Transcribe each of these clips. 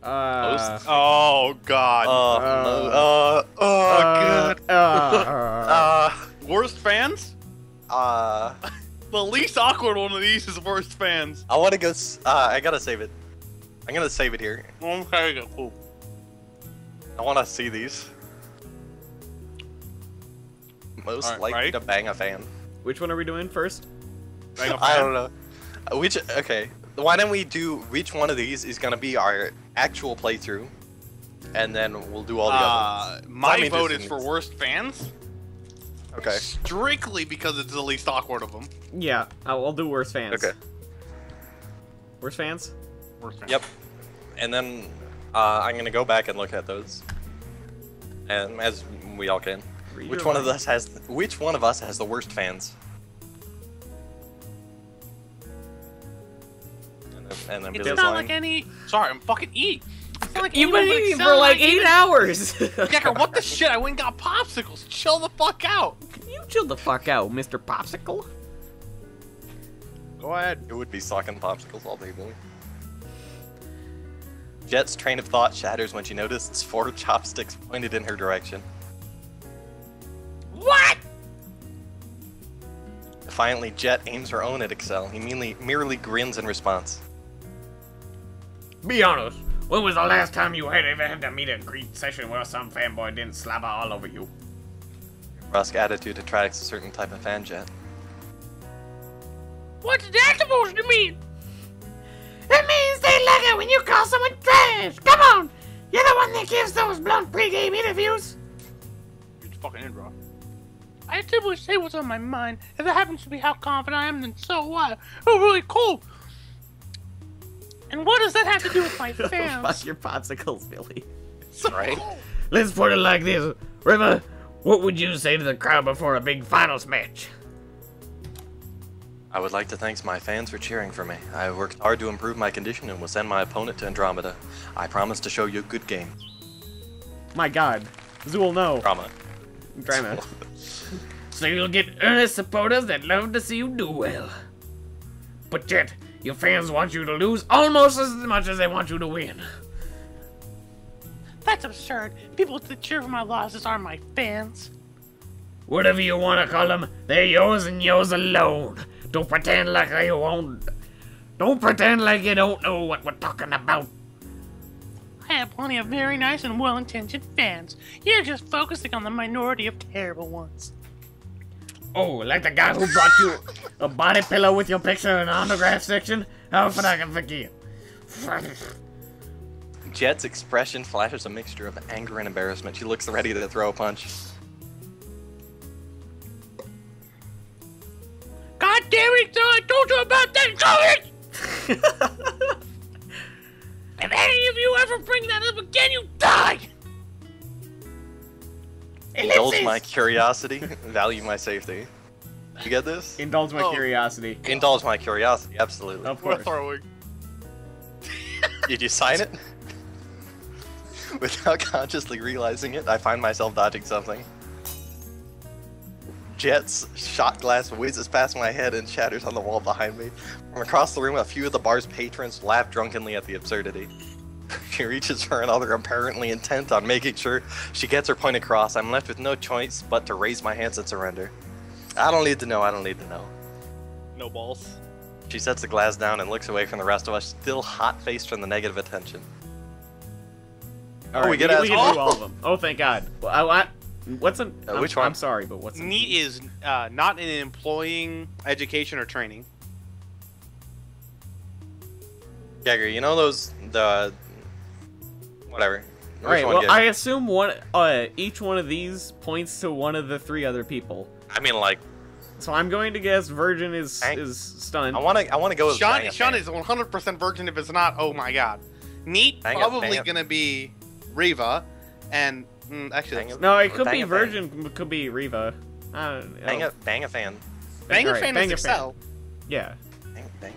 Oh God. Good. Worst fans? The least awkward one of these is worst fans. I want to go. I gotta save it. I'm gonna save it here. Okay, cool. I want to see these. Most likely to bang a fan. Which one are we doing first? Bang a fan. I don't know. Okay. Why don't we do which one of these is gonna be our actual playthrough, and then we'll do all the other ones. My vote is for worst fans. Okay. Strictly because it's the least awkward of them. Yeah, I'll do worst fans. Okay. Worst fans? Worst fans. Yep. And then I'm gonna go back and look at those, and as we all can. Which one of us has the worst fans? And then It's Billy's not line. like any. Sorry, I'm fucking eating. It's not like You've been anyone eating would for like excel 8 hours! Decker, what the shit? I went and got popsicles. Chill the fuck out. You chill the fuck out, Mr. Popsicle. Go ahead. It would be sucking popsicles all day, Billy. Jet's train of thought shatters when she notices 4 chopsticks pointed in her direction. What? Defiantly, Jet aims her own at Excel. He merely grins in response. Be honest, when was the last time you ever had to meet a greet session where some fanboy didn't slobber all over you? Your brusque attitude attracts a certain type of fan, Jet. What's that supposed to mean? It means they like it when you call someone trash. Come on, you're the one that gives those blunt pregame interviews. It's fucking in, bro. I simply say what's on my mind. If it happens to be how confident I am, then so what? Oh, really cool. And what does that have to do with my fans? Fuck your popsicles, Billy. Right? Let's put it like this, River. What would you say to the crowd before a big finals match? I would like to thank my fans for cheering for me. I have worked hard to improve my condition and will send my opponent to Andromeda. I promise to show you a good game. My god. Zool, no. Drama. So you'll get earnest supporters that love to see you do well. But Jet, your fans want you to lose almost as much as they want you to win. That's absurd. People that cheer for my losses are my fans. Whatever you want to call them, they're yours and yours alone. Don't pretend like you won't. Don't pretend like you don't know what we're talking about. I have plenty of very nice and well-intentioned fans. You're just focusing on the minority of terrible ones. Oh, like the guy who brought you a body pillow with your picture in the autograph section? How often I can forget? Jet's expression flashes a mixture of anger and embarrassment. She looks ready to throw a punch. God damn it, so I told you about that COVID! If any of you ever bring that up again, you die! Indulge my curiosity, value my safety. You get this? Indulge my curiosity. Indulge my curiosity, absolutely. Of course. Throwing. Did you sign it? Without consciously realizing it, I find myself dodging something. Jet's shot glass whizzes past my head and shatters on the wall behind me. From across the room, a few of the bar's patrons laugh drunkenly at the absurdity. She reaches for another, apparently intent on making sure she gets her point across. I'm left with no choice but to raise my hands and surrender. I don't need to know, I don't need to know. No balls. She sets the glass down and looks away from the rest of us, still hot-faced from the negative attention. All right, we we get can as do all of them. Oh, thank God. Well, what's an... which one? I'm sorry, but what's... NEAT is not in employing, education, or training. Jagger, you know those, whatever. Alright, well, I assume each one of these points to one of the 3 other people. I mean, like... So I'm going to guess Virgin is stunned. I wanna go with Sean is 100% virgin if it's not, oh my god. NEAT probably gonna be Riva, and actually... No, it could be Virgin, it could be Riva. Bang a fan. Bang a fan is Excel. Yeah.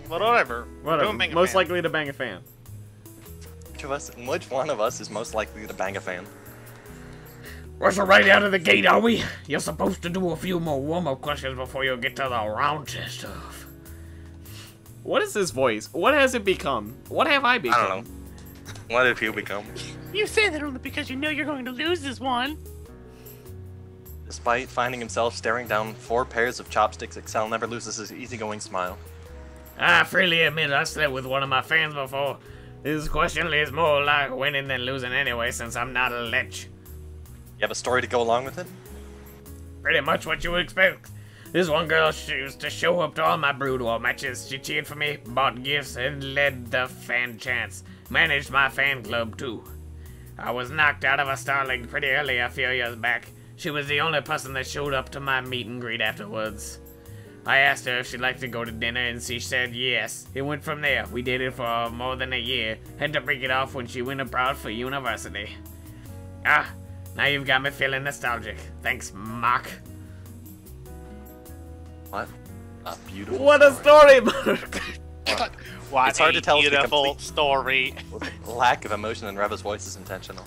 But whatever. Most likely to bang a fan. Which one of us is most likely to bang a fan? We're so right out of the gate, are we? You're supposed to do a few more warm-up questions before you get to the round test stuff. What is this voice? What has it become? What have I become? I don't know. What did you become? You say that only because you know you're going to lose this one. Despite finding himself staring down 4 pairs of chopsticks, Excel never loses his easygoing smile. I freely admit I slept with one of my fans before. This question is more like winning than losing anyway, since I'm not a lech. You have a story to go along with it? Pretty much what you would expect. This one girl used to show up to all my Brood War matches. She cheered for me, bought gifts, and led the fan chants. Managed my fan club, too. I was knocked out of a Star League pretty early a few years back. She was the only person that showed up to my meet and greet afterwards. I asked her if she'd like to go to dinner, and she said yes. It went from there. We dated for more than a year. Had to break it off when she went abroad for university. Ah, now you've got me feeling nostalgic. Thanks, Mach. What? A beautiful What a story, Mark! What It's hard to tell if the beautiful complete- story. lack of emotion in Reva's voice is intentional.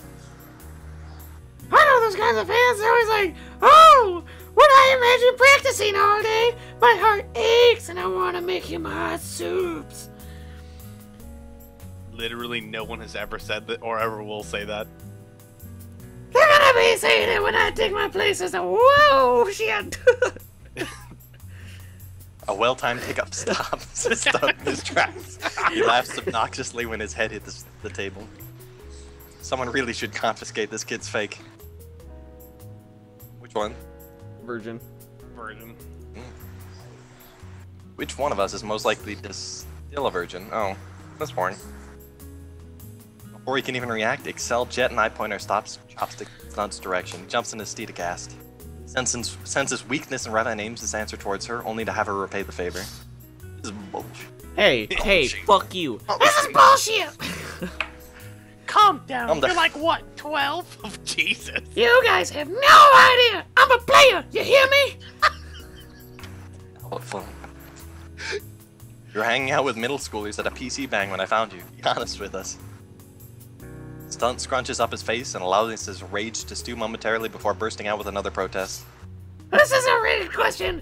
I know those kinds of fans are always like, oh, when I imagine practicing all day, my heart aches and I want to make him hot soups. Literally no one has ever said that or ever will say that. They're gonna be saying it when I take my place as a whoa shit. A well-timed hiccup stops in his tracks. He laughs obnoxiously when his head hits the table. Someone really should confiscate this kid's fake. Which one? Virgin. Which one of us is most likely to steal a virgin? Oh, that's boring. Before he can even react, Excel, Jet, and I point our chopstick Stunt's direction. He jumps in his steed aghast. Senses weakness in Reva and aims his answer towards her, only to have her repay the favor. This is bullshit. Hey, fuck you. This is bullshit! Calm down. Calm down. You're like what, 12? Oh, Jesus. You guys have no idea! I'm a player, you hear me? What fun. You're hanging out with middle schoolers at a PC bang when I found you. Be honest with us. Stunt scrunches up his face and allows his rage to stew momentarily before bursting out with another protest. This is a rigged question.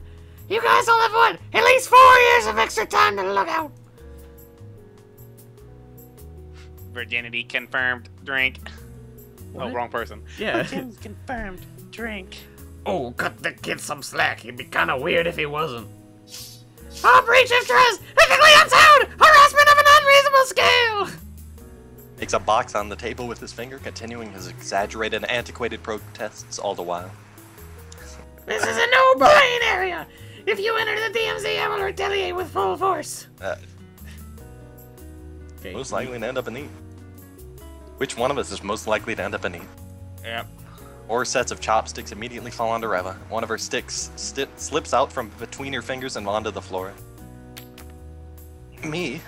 You guys will have what? At least 4 years of extra time to look out. Virginity confirmed. Drink. What? Oh, wrong person. Yeah. Virginity confirmed. Drink. Oh, cut the kid some slack. It'd be kind of weird if he wasn't. Oh, breach of trust! Ethically unsound! Harassment of an unreasonable scale! Makes a box on the table with his finger, continuing his exaggerated and antiquated protests all the while. This is a no-brain area! If you enter the DMZ, I will retaliate with full force. Okay. Most likely to end up in E. Which one of us is most likely to end up in E? Yep. 4 sets of chopsticks immediately fall onto Reva. One of her sticks slips out from between her fingers and onto the floor. Me?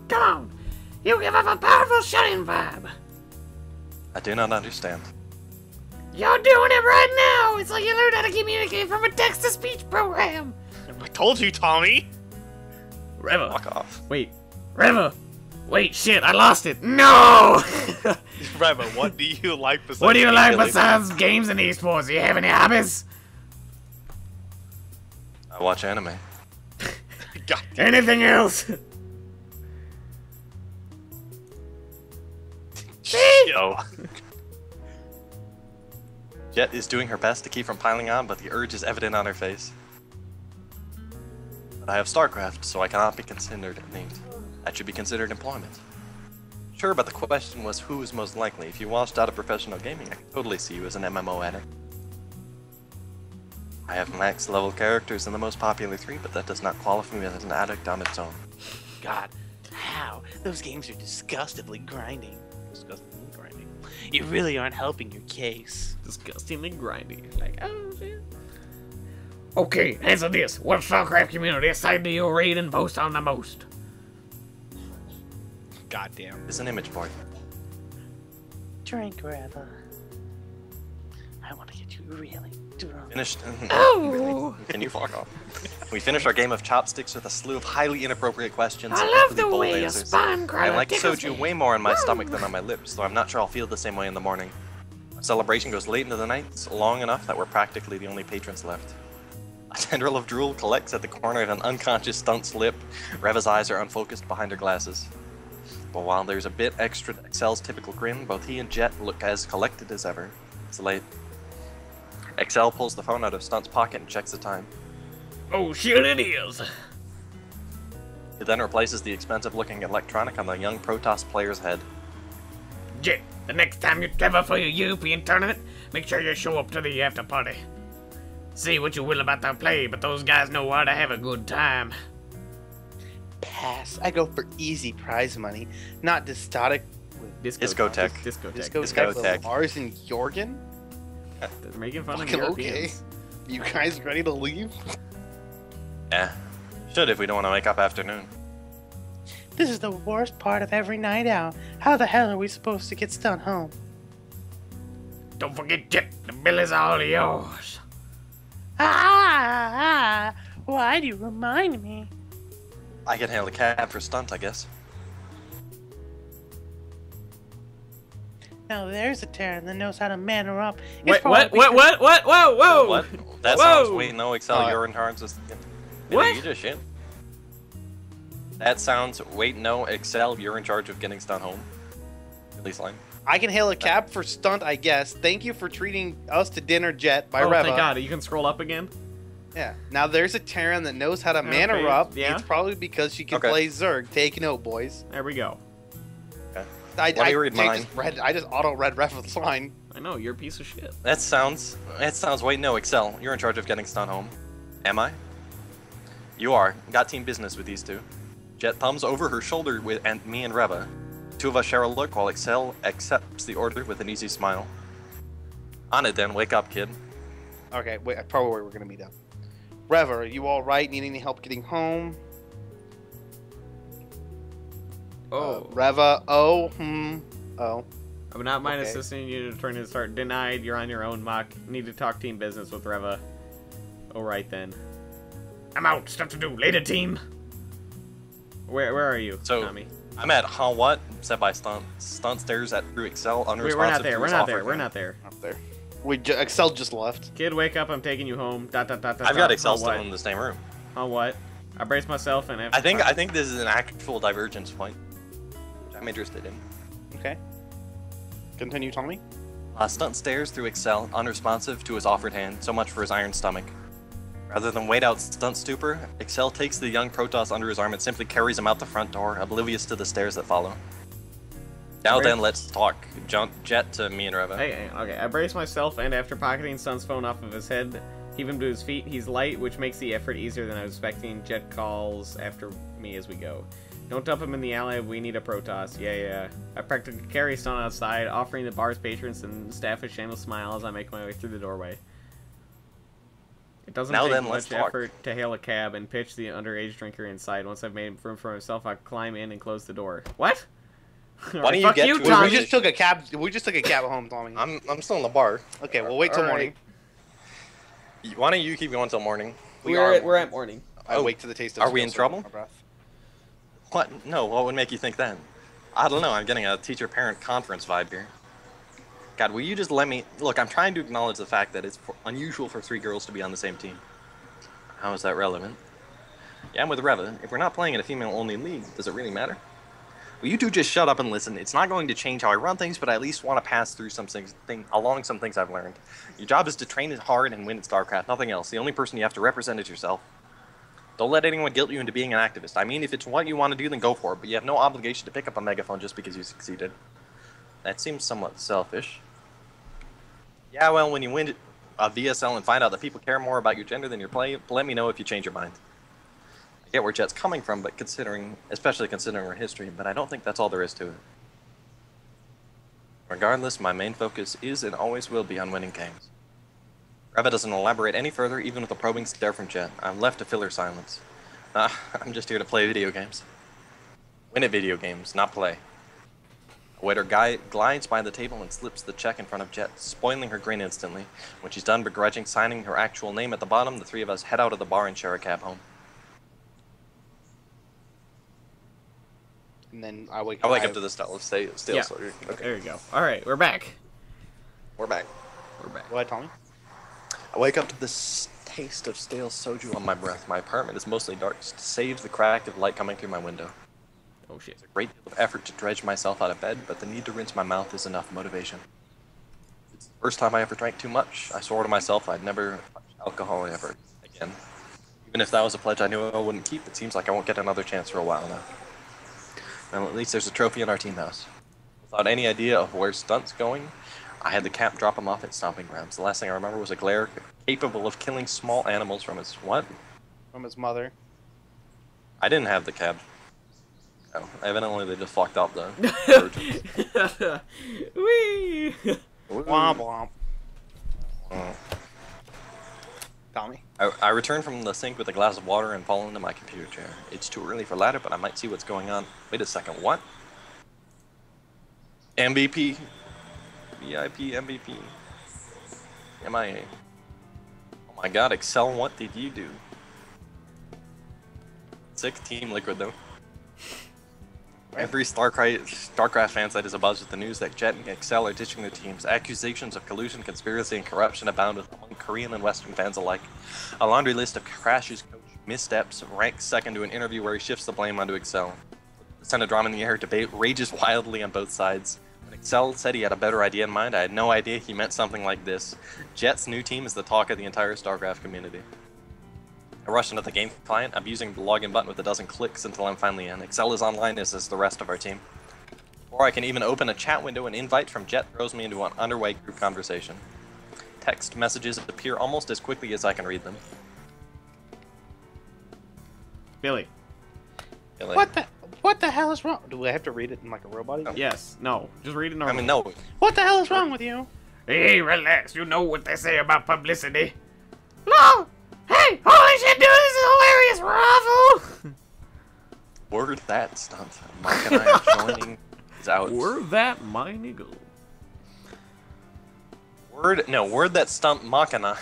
Come on! You give off a powerful shut-in vibe. I do not understand. You're doing it right now! It's like you learned how to communicate from a text-to-speech program! I told you, Tommy. Reva. Fuck off. Wait. Reva! Wait, shit, I lost it. No! Reva, what do you like besides What do you like Really? besides games and esports? Do you have any hobbies? I watch anime. God. Anything else? Yo. Jet is doing her best to keep from piling on, but the urge is evident on her face. But I have StarCraft, so I cannot be considered named. That should be considered employment. Sure, but the question was who is most likely. If you washed out of professional gaming, I can totally see you as an MMO addict. I have max level characters in the most popular 3, but that does not qualify me as an addict on its own. God, how? Those games are disgustingly grinding. Disgustingly grinding. You really aren't helping your case. Disgustingly grindy. Like, oh shit. Okay, answer this. What StarCraft community side do you read and post on the most? Goddamn. It's an image board. Drink, Reva. I want to get you really drunk. Finished. Oh! Can you fuck off? We finished our game of chopsticks with a slew of highly inappropriate questions. I and love equally the bold way your answers. spine I like tickles soju me. way more in my stomach than on my lips, though I'm not sure I'll feel the same way in the morning. Our celebration goes late into the night, so long enough that we're practically the only patrons left. A tendril of drool collects at the corner of an unconscious Stunt's lip. Reva's eyes are unfocused behind her glasses. But while there's a bit extra to Excel's typical grin, both he and Jet look as collected as ever. It's late. Excel pulls the phone out of Stunt's pocket and checks the time. Oh shit, it is. He then replaces the expensive-looking electronic on the young Protoss player's head. Jet, the next time you travel for your European tournament, make sure you show up to the after party. Say what you will about the play, but those guys know how to have a good time. Pass. I go for easy prize money, not discotheque. Discotheque. Discotheque. Lars and Jorgen? They're making fun of Okay. Europeans. You guys ready to leave? Yeah. Should if we don't want to wake up afternoon. This is the worst part of every night out. How the hell are we supposed to get Stunt home? Don't forget, Jet, the bill is all yours. Why do you remind me? I can hail a cab for Stunt, I guess. Now there's a Terran that knows how to man her up. Wait, what? Whoa, whoa! What? That Whoa. sounds... Wait, no, Excel, you're in charge of... What? You just shit. That sounds... Wait, no, Excel, you're in charge of getting Stunt home. At least line. I can hail a cab for Stunt, I guess. Thank you for treating us to dinner, Jet, by Oh, Reva. thank God. You can scroll up again? Yeah. Now there's a Terran that knows how to man her Okay, up. yeah. It's probably because she can Okay. play Zerg. Take note, boys. There we go. Let me read mine. I just auto-read Reva's line. I know, you're a piece of shit. That sounds... Wait, no, Excel, you're in charge of getting Stunt home. Am I? You are. Got team business with these two. Jet thumbs over her shoulder with me and Reva. Two of us share a look while Excel accepts the order with an easy smile. On it then, wake up, kid. Okay, wait, probably where we're gonna meet up. Reva, are you alright? Need any help getting home? Oh. Reva, oh. I would not mind Okay. assisting you to turn and start. Denied, you're on your own, Mach. Need to talk team business with Reva. Alright then. I'm out, stuff to do. Later, team. Where are you, So, Tommy? I'm at what? Set by Stunt. Stunt stares at through Excel, unresponsive We're not there, to we're his not offer. there, we're not there. Up there. Excel just left. Kid, wake up, I'm taking you home. I've got Excel still what? in the same room. On what? I brace myself and I think this is an actual divergence point, which I'm interested in. Okay. Continue, Tommy. Stunt stares through Excel, unresponsive to his offered hand, so much for his iron stomach. Rather than wait out Stunt's stupor, Excel takes the young Protoss under his arm and simply carries him out the front door, oblivious to the stares that follow. Now then, let's talk. Jet to me and Reva. Hey, okay, I brace myself, and after pocketing Stunt's phone off of his head, heave him to his feet. He's light, which makes the effort easier than I was expecting. Jet calls after me as we go. Don't dump him in the alley, we need a Protoss. Yeah. I practically carry Stunt outside, offering the bar's patrons and staff a shameless smile as I make my way through the doorway. It doesn't take much effort to hail a cab and pitch the underage drinker inside. Once I've made room for myself, I climb in and close the door. What? Why don't you get to it? We just took a cab. We just took a cab home, Tommy. I'm still in the bar. Okay, we'll wait till morning. Why don't you keep going till morning? We're at morning. I wake to the taste of. Are we in steel trouble? my breath. What? No. What would make you think then? I don't know. I'm getting a teacher-parent conference vibe here. God, will you just let me... Look, I'm trying to acknowledge the fact that it's unusual for 3 girls to be on the same team. How is that relevant? Yeah, I'm with Reva. If we're not playing in a female-only league, does it really matter? Will you two just shut up and listen? It's not going to change how I run things, but I at least want to pass through some things I've learned. Your job is to train hard and win at StarCraft, nothing else. The only person you have to represent is yourself. Don't let anyone guilt you into being an activist. I mean, if it's what you want to do, then go for it, but you have no obligation to pick up a megaphone just because you succeeded. That seems somewhat selfish. Yeah, well, when you win a VSL and find out that people care more about your gender than your play, let me know if you change your mind. I get where Jet's coming from, but especially considering her history, but I don't think that's all there is to it. Regardless, my main focus is and always will be on winning games. Reva doesn't elaborate any further, even with a probing stare from Jet. I'm left to fill her silence. I'm just here to play video games. Win at video games, not play. A waiter glides by the table and slips the check in front of Jet, spoiling her grin instantly. When she's done begrudging signing her actual name at the bottom, the 3 of us head out of the bar and share a cab home. And then I wake up to the style of still. Yeah. So okay. There you go. Alright, we're back. We're back. What, Tommy? I wake up to this taste of stale soju on my breath. My apartment is mostly dark, save the crack of light coming through my window. Oh shit. It's a great deal of effort to dredge myself out of bed, but the need to rinse my mouth is enough motivation. It's the first time I ever drank too much. I swore to myself I'd never touch alcohol ever again. Even if that was a pledge I knew I wouldn't keep, it seems like I won't get another chance for a while now. Well, at least there's a trophy in our team house. Without any idea of where Stunt's going, I had the Cap drop him off at stomping grounds. The last thing I remember was a glare capable of killing small animals from his what? From his mother. I didn't have the cab. Oh, evidently they just fucked up the Whee! Womp womp. Tommy? I returned from the sink with a glass of water and fall into my computer chair. It's too early for ladder, but I might see what's going on. Wait a second, what? MVP? VIP MVP? MIA. Oh my god, Excel, what did you do? Sick Team Liquid, though. Every StarCraft fan site is abuzz with the news that Jet and Excel are ditching their teams. Accusations of collusion, conspiracy, and corruption abound among Korean and Western fans alike. A laundry list of crashes, coach missteps, ranks second to an interview where he shifts the blame onto Excel. The scent of drama in the air, debate rages wildly on both sides. When Excel said he had a better idea in mind, I had no idea he meant something like this. Jet's new team is the talk of the entire StarCraft community. I rush into the game client. I'm using the login button with a dozen clicks until I'm finally in. Excel is online, as is the rest of our team. Before I can even open a chat window, an invite from Jet throws me into an underway group conversation. Text messages appear almost as quickly as I can read them. Billy. What the hell is wrong? Do I have to read it in like a robot? No. Yes. No. Just read it normally. I mean, no. What the hell is wrong with you? Hey, relax. You know what they say about publicity. No! Hey, holy shit, dude, this is hilarious, Raffle! Word that stunt. Mike and I are joining is out. Word that my nigga. Word that stunt Mach and I.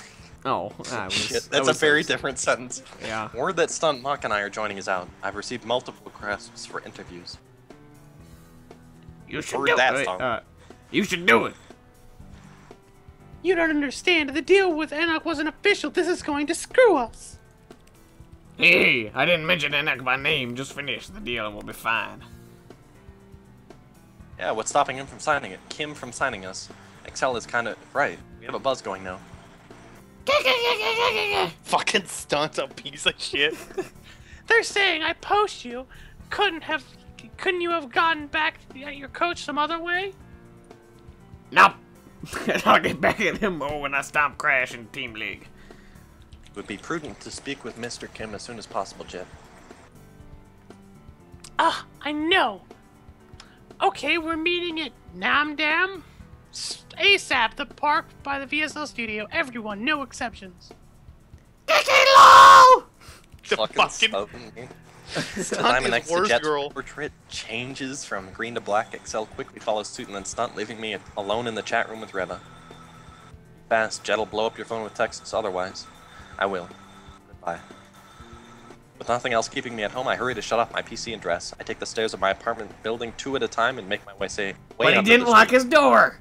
Oh, Shit, that's a very different sentence. Yeah. Word that stunt Mach and I are joining is out. I've received multiple requests for interviews. You should Word do that it. stunt. You should do it. You don't understand. The deal with Enoch wasn't official. This is going to screw us. Hey, I didn't mention Enoch by name. Just finish the deal and we'll be fine. Yeah, what's stopping him from signing it? Kim from signing us. Excel is kind of right. We have a buzz going now. Fucking Stunt's a piece of shit. They're saying I post you. Couldn't you have gotten back at your coach some other way? Nope. I'll get back at him more when I stop crashing Team League. It would be prudent to speak with Mr. Kim as soon as possible, Jet. Ah, I know. Okay, we're meeting at Namdam. ASAP, the park by the VSL studio. Everyone, no exceptions. The fucking Stunt Stunt is next to worst Jet's girl. portrait changes from green to black. Excel quickly follows suit and then Stunt, leaving me alone in the chat room with Reva. Fast, Jet'll blow up your phone with texts otherwise. I will. Goodbye. With nothing else keeping me at home, I hurry to shut off my PC and dress. I take the stairs of my apartment building 2 at a time and make my way But he onto didn't the lock street. his door.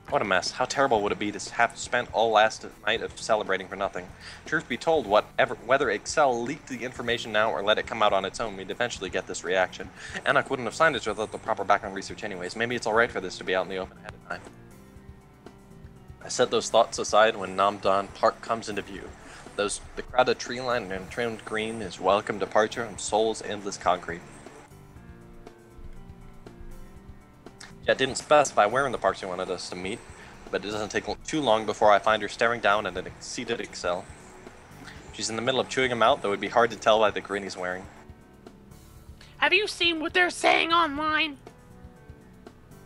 What a mess. How terrible would it be to have spent all last night of celebrating for nothing? Truth be told, whether Excel leaked the information now or let it come out on its own, we'd eventually get this reaction. Enoch wouldn't have signed it without the proper background research anyways. Maybe it's alright for this to be out in the open ahead of time. I set those thoughts aside when Namdan Park comes into view. The crowded tree line and trimmed green is welcome departure from Seoul's endless concrete. Jet didn't specify where in the park she wanted us to meet, but it doesn't take too long before I find her staring down at an seated Excel. She's in the middle of chewing him out, though it'd be hard to tell by the grin he's wearing. Have you seen what they're saying online?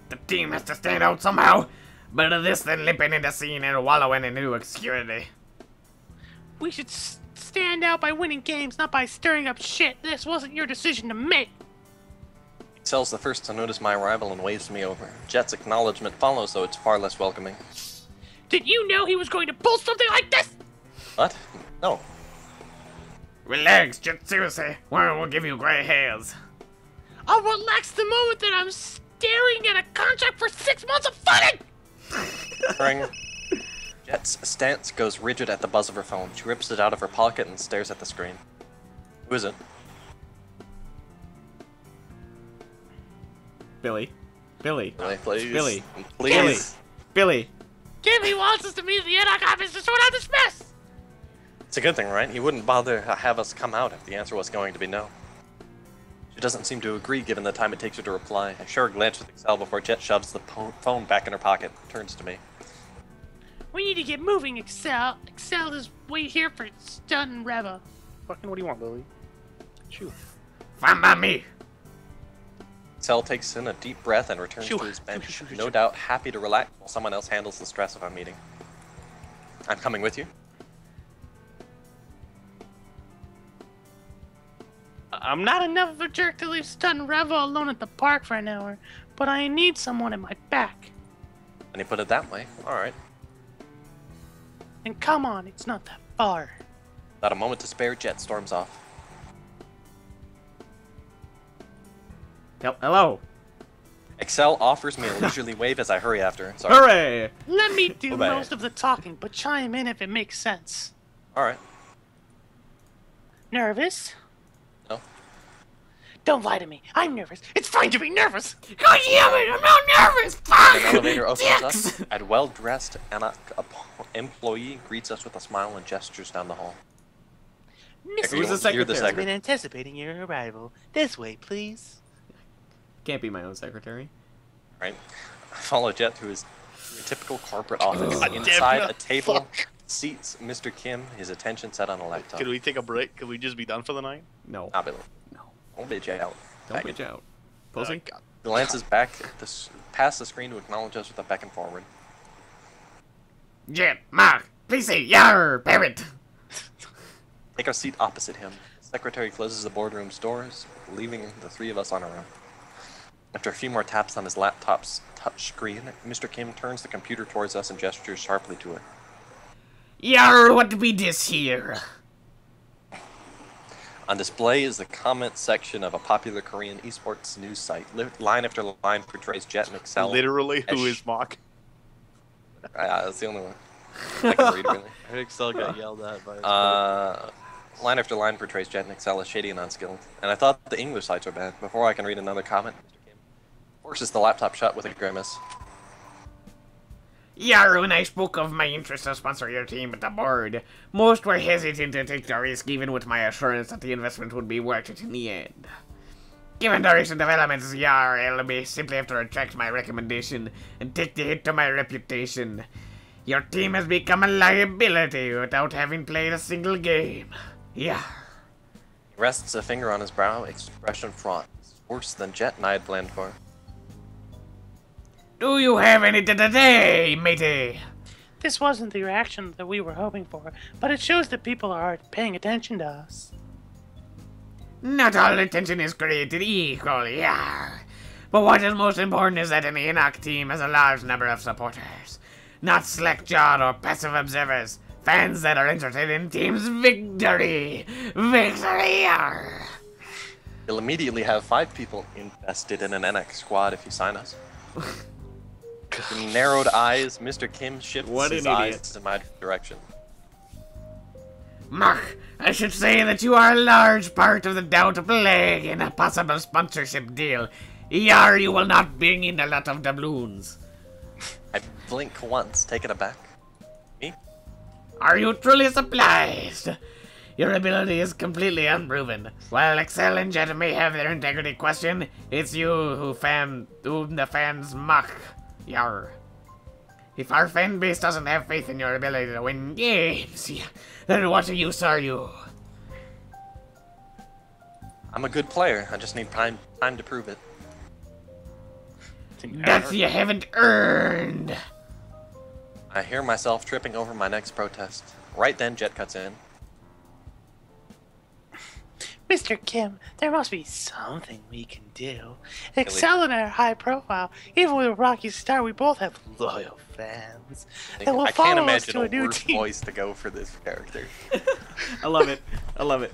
The team has to stand out somehow. Better this than limping into scene and wallowing into obscurity. We should stand out by winning games, not by stirring up shit. This wasn't your decision to make. Excel's the first to notice my arrival and waves me over. Jet's acknowledgement follows, though it's far less welcoming. Did you know he was going to pull something like this? What? No. Relax, Jet, seriously. We'll give you gray hairs. I'll relax the moment that I'm staring at a contract for 6 months of funding! Jet's stance goes rigid at the buzz of her phone. She rips it out of her pocket and stares at the screen. Who is it? Billy. Billy. Please. Billy. Please. Billy. Kimmy wants us to meet at the end. I got business to sort out this mess. It's a good thing, right? He wouldn't bother to have us come out if the answer was going to be no. She doesn't seem to agree given the time it takes her to reply. I share a glance with Excel before Jet shoves the phone back in her pocket and turns to me. We need to get moving, Excel. Excel is wait here for Stunt and Reva. Fucking what do you want, Lily? Shoot. Fine by me. Excel takes in a deep breath and returns to his bench, no doubt happy to relax while someone else handles the stress of our meeting. I'm coming with you. I'm not enough of a jerk to leave Stunt and Reva alone at the park for an hour, but I need someone at my back. And he put it that way. Alright. And come on, it's not that far. Without a moment to spare, Jet storms off. Hello. Excel offers me a leisurely wave as I hurry after her. Sorry. Hooray! Let me do Bye-bye. most of the talking, but chime in if it makes sense. Alright. Nervous? No. Don't lie to me. I'm nervous. It's fine to be nervous. God damn it! I'm not nervous. An Fuck! elevator opens Dicks! up. A well-dressed employee greets us with a smile and gestures down the hall. Mr. Who's the secretary? You're the I've secretary. been anticipating your arrival. This way, please. Can't be my own secretary. Right? I follow Jet to his typical corporate office. God damn Inside it. a table Fuck. seats Mr. Kim, his attention set on a laptop. Can we take a break? Can we just be done for the night? No. Not Billy. No. Don't bitch out. Don't Faggot. bitch out. Pussy? God. Glances back past the screen to acknowledge us with a beckon forward. Jet, Mach, please say yar, parrot. Take our seat opposite him. The secretary closes the boardroom's doors, leaving the three of us on our own. After a few more taps on his laptop's touch screen, Mr. Kim turns the computer towards us and gestures sharply to it. Yar, what be this here? On display is the comment section of a popular Korean esports news site. Line after line portrays Jet and Excel. Literally, who as is Mach? That's the only one I can read, really. I heard Excel got yelled at by his Line after line portrays Jet and Excel as shady and unskilled. And I thought the English sites were bad. Before I can read another comment, Mr. Kim forces the laptop shut with a grimace. Yar, when I spoke of my interest to sponsor your team at the board, most were hesitant to take the risk even with my assurance that the investment would be worth it in the end. Given the recent developments, Yar, I'll be simply have to retract my recommendation and take the hit to my reputation. Your team has become a liability without having played a single game. Yar. He rests a finger on his brow, expression fraught. It's worse than Jet and I had planned for. Do you have any today, matey? This wasn't the reaction that we were hoping for, but it shows that people are paying attention to us. Not all attention is created equal, yar. But what is most important is that an Enoch team has a large number of supporters. Not slack-jawed or passive observers. Fans that are interested in team's victory. Victory, yar. You'll immediately have 5 people invested in an NX squad if you sign us. With narrowed eyes, Mr. Kim shifts What his an eyes idiot. in my direction. Mach, I should say that you are a large part of the doubt plague in a possible sponsorship deal. Yar, you will not bring in a lot of doubloons. I blink once, taken aback. Me? Are you truly surprised? Your ability is completely unproven. While Excel and Jet may have their integrity questioned, it's you whom the fans mock. Yar. If our fan base doesn't have faith in your ability to win games, then what use are you? I'm a good player. I just need time to prove it. That you haven't earned. I hear myself tripping over my next protest. Right then, Jet cuts in. Mr. Kim, there must be something we can do. Excel in our high profile. Even with a rocky start, we both have loyal fans. That will I follow can't us imagine to a a new worse team. voice to go for this character. I love it. I love it.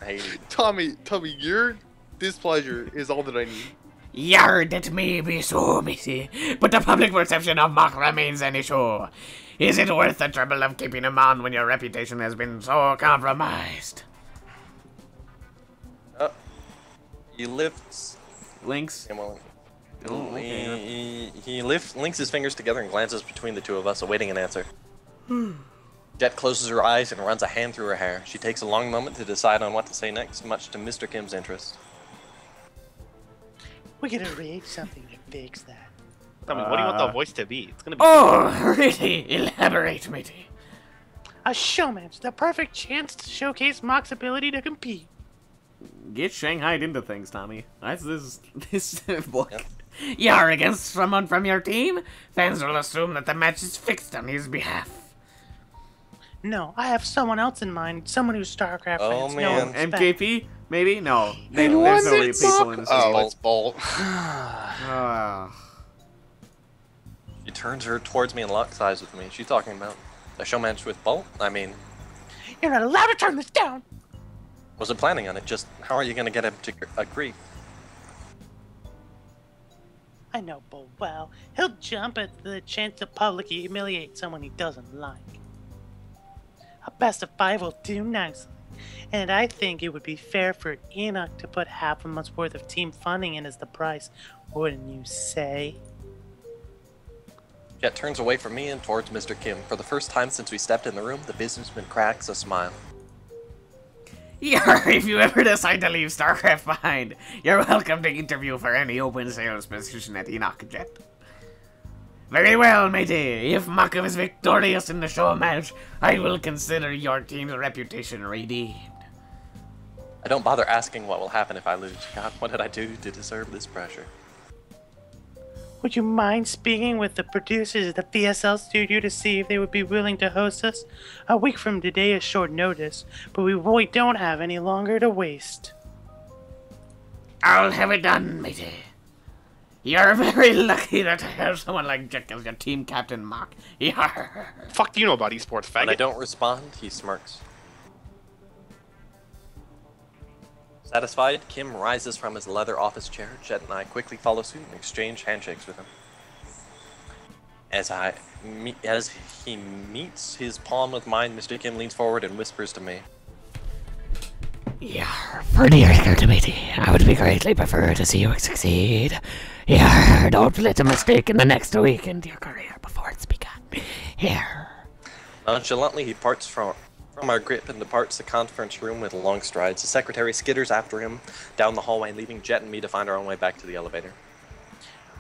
I hate it. Tommy, your displeasure is all that I need. Yar, that may be so, missy, but the public perception of Mach remains an issue. Is it worth the trouble of keeping him on when your reputation has been so compromised? He lifts. Links? Yeah, well, Oh, okay. He links his fingers together and glances between the two of us, awaiting an answer. Jet closes her eyes and runs a hand through her hair. She takes a long moment to decide on what to say next, much to Mr. Kim's interest. We gotta read something to fix that. I mean, what do you want the voice to be? It's gonna be. Oh, really? Elaborate, matey. A showman's the perfect chance to showcase Mach's ability to compete. Get shanghaied into things, Tommy. That's this book. Yep. You're against someone from your team? Fans will assume that the match is fixed on his behalf. No, I have someone else in mind. Someone who's StarCraft Oh, fans man. know and MKP? Maybe? No. There's was no it way people in this Oh, it's Bolt. She turns her towards me and locks eyes with me. She's talking about a show match with Bolt? I mean, You're not allowed to turn this down! wasn't planning on it, just how are you going to get him to agree? I know Bo well. He'll jump at the chance to publicly humiliate someone he doesn't like. A best of 5 will do nicely. And I think it would be fair for Enoch to put half a month's worth of team funding in as the price, wouldn't you say? Jet turns away from me and towards Mr. Kim. For the first time since we stepped in the room, the businessman cracks a smile. If you ever decide to leave StarCraft behind, you're welcome to interview for any open sales position at Enoch Jet. Very well, matey. If Mach is victorious in the show match, I will consider your team's reputation redeemed. I don't bother asking what will happen if I lose. God, what did I do to deserve this pressure? Would you mind speaking with the producers of the VSL studio to see if they would be willing to host us? A week from today is short notice, but we really don't have any longer to waste. I'll have it done, matey. You're very lucky that I have someone like Jack as your team captain, Mach. Yarr. Fuck do you know about esports, When I faggot? don't respond, he smirks. Satisfied, Kim rises from his leather office chair. Jet and I quickly follow suit and exchange handshakes with him. As he meets his palm with mine, Mr. Kim leans forward and whispers to me. Yarr, for the record, matey, I would be greatly prefer to see you succeed. Yarr, don't let a mistake in the next week end your career before it's begun. Yarr. Nonchalantly, he parts from our grip and departs the conference room with long strides. The secretary skitters after him down the hallway, leaving Jet and me to find our own way back to the elevator.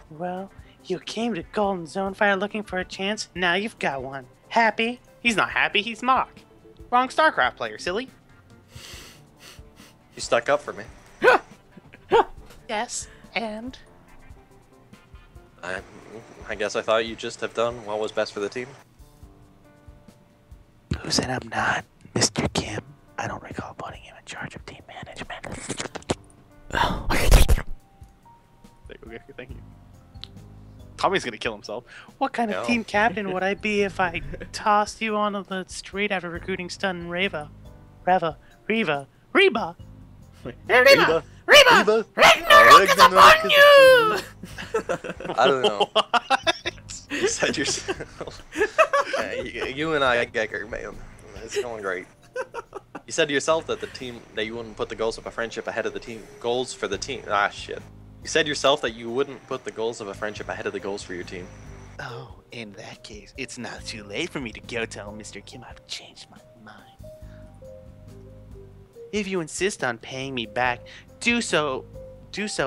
Well, you came to Golden Zone Fire looking for a chance, now you've got one. Happy? He's not happy, he's Mach. Wrong StarCraft player, silly. You stuck up for me. Yes, and? I guess I thought you'd just have done what was best for the team. Who said I'm not Mr. Kim? I don't recall putting him in charge of team management. Okay, thank you. Tommy's gonna kill himself. What kind of No. team captain would I be if I tossed you onto the street after recruiting Stun and Reba? Reba! Reba! Reba! Reba! Ragnarok is upon you! I don't know. What? You said yourself. You and I, Gegger, man. It's going great. You said to yourself that you wouldn't put the goals of a friendship ahead of the team. Goals for the team. Ah, shit. You said yourself that you wouldn't put the goals of a friendship ahead of the goals for your team. Oh, in that case, it's not too late for me to go tell Mr. Kim I've changed my mind. If you insist on paying me back, do so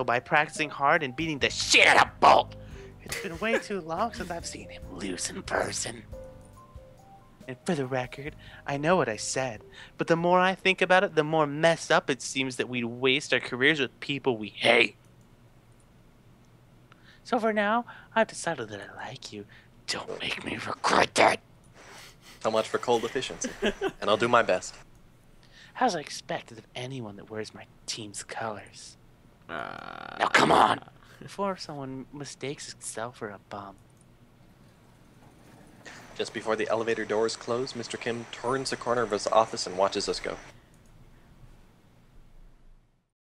by practicing hard and beating the shit out of Bolt. It's been way too long since I've seen him Loose in person. And for the record, I know what I said, but the more I think about it, the more messed up it seems that we'd waste our careers with people we hate. So for now, I've decided that I like you. Don't make me regret that. So much for cold efficiency. And I'll do my best. As I expected of anyone that wears my team's colors. Now come on! Before someone mistakes himself for a bum. Just before the elevator doors close, Mr. Kim turns the corner of his office and watches us go.